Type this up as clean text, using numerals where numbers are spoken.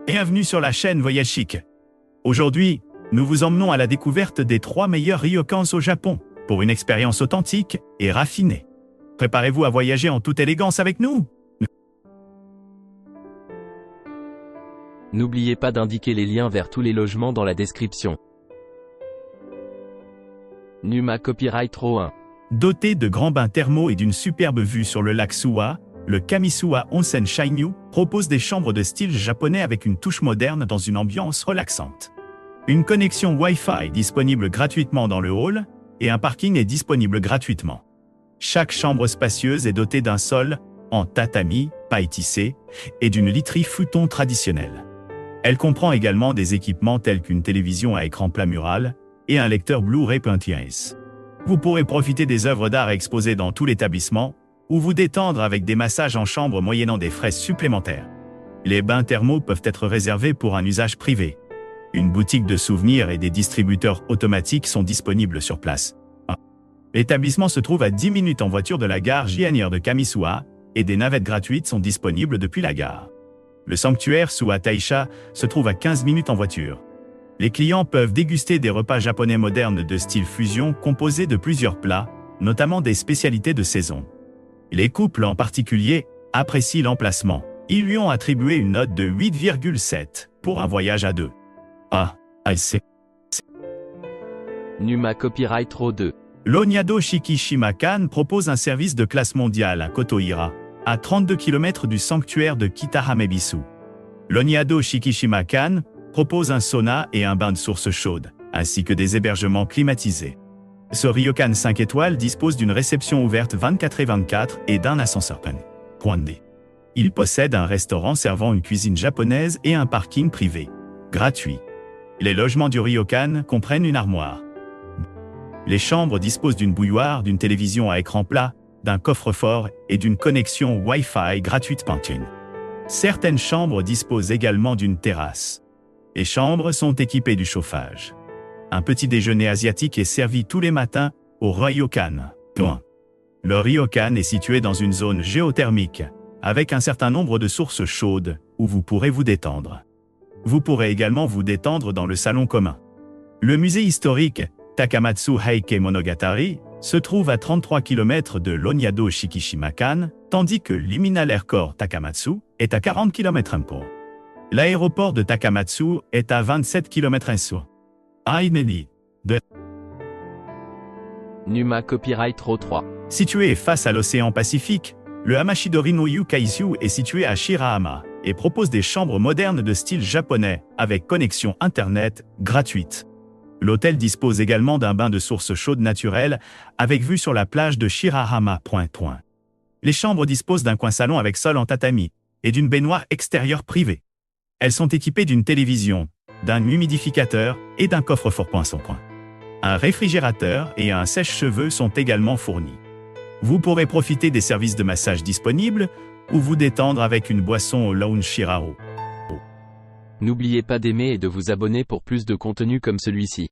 Bienvenue sur la chaîne Voyage Chic. Aujourd'hui, nous vous emmenons à la découverte des 3 meilleurs ryokans au Japon, pour une expérience authentique et raffinée. Préparez-vous à voyager en toute élégance avec nous. N'oubliez pas d'indiquer les liens vers tous les logements dans la description. Numa Copyright Row 1. Doté de grands bains thermaux et d'une superbe vue sur le lac Suwa, le Kamisuwa Onsen Shinyu propose des chambres de style japonais avec une touche moderne dans une ambiance relaxante. Une connexion Wi-Fi disponible gratuitement dans le hall et un parking est disponible gratuitement. Chaque chambre spacieuse est dotée d'un sol en tatami, paille tissée, et d'une literie futon traditionnelle. Elle comprend également des équipements tels qu'une télévision à écran plat mural et un lecteur Blu-ray .1s. Vous pourrez profiter des œuvres d'art exposées dans tout l'établissement ou vous détendre avec des massages en chambre moyennant des frais supplémentaires. Les bains thermaux peuvent être réservés pour un usage privé. Une boutique de souvenirs et des distributeurs automatiques sont disponibles sur place. L'établissement se trouve à 10 minutes en voiture de la gare JR de Kamisuwa et des navettes gratuites sont disponibles depuis la gare. Le sanctuaire Suwa Taisha se trouve à 15 minutes en voiture. Les clients peuvent déguster des repas japonais modernes de style fusion composés de plusieurs plats, notamment des spécialités de saison. Les couples en particulier apprécient l'emplacement. Ils lui ont attribué une note de 8,7 pour un voyage à deux. Numa Copyright Row 2. L'Onyado Shikishimakan propose un service de classe mondiale à Kotohira, à 32 km du sanctuaire de Kitahamebisu. L'Onyado Shikishimakan propose un sauna et un bain de source chaude, ainsi que des hébergements climatisés. Ce ryokan 5 étoiles dispose d'une réception ouverte 24/24 et d'un ascenseur Pandé. Il possède un restaurant servant une cuisine japonaise et un parking privé, gratuit. Les logements du ryokan comprennent une armoire. Les chambres disposent d'une bouilloire, d'une télévision à écran plat, d'un coffre-fort et d'une connexion Wi-Fi gratuite Pantune. Certaines chambres disposent également d'une terrasse. Les chambres sont équipées du chauffage. Un petit déjeuner asiatique est servi tous les matins au ryokan. Le ryokan est situé dans une zone géothermique, avec un certain nombre de sources chaudes où vous pourrez vous détendre. Vous pourrez également vous détendre dans le salon commun. Le musée historique Takamatsu Heike Monogatari se trouve à 33 km de l'Onyado Shikishimakan, tandis que Liminal Airport Takamatsu est à 40 km. L'aéroport de Takamatsu est à 27 km. Numa Copyright Row 3. Situé face à l'océan Pacifique, le Hamashidori no Yukaishu est situé à Shirahama et propose des chambres modernes de style japonais avec connexion Internet gratuite. L'hôtel dispose également d'un bain de source chaude naturelle avec vue sur la plage de Shirahama. Les chambres disposent d'un coin salon avec sol en tatami et d'une baignoire extérieure privée. Elles sont équipées d'une télévision, d'un humidificateur et d'un coffre-fort point. Un réfrigérateur et un sèche-cheveux sont également fournis. Vous pourrez profiter des services de massage disponibles ou vous détendre avec une boisson au lounge Shirao. N'oubliez pas d'aimer et de vous abonner pour plus de contenu comme celui-ci.